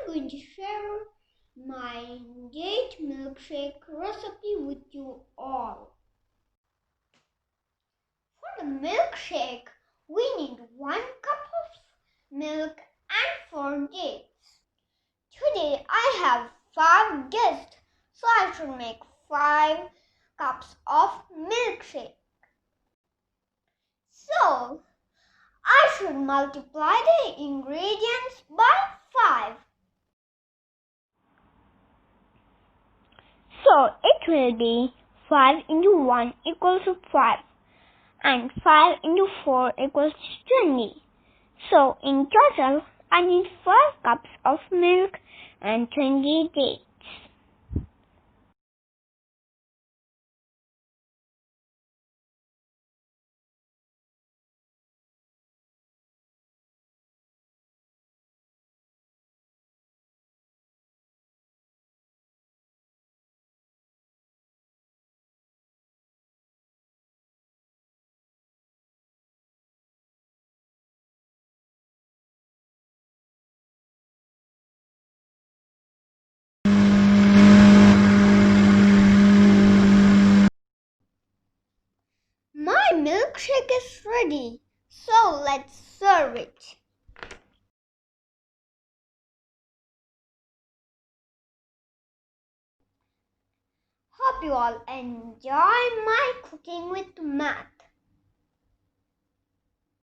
going to share my date milkshake recipe with you all. For the milkshake, we need 1 cup of milk and 4 dates. Today I have 5 guests, so I should make 5 cups of milkshake. So, I should multiply the ingredients by 5. So, it will be 5 into 1 equals to 5 and 5 into 4 equals to 20. So, in total, I need 5 cups of milk and 20 dates. My milkshake is ready, so let's serve it. Hope you all enjoy my cooking with Matt.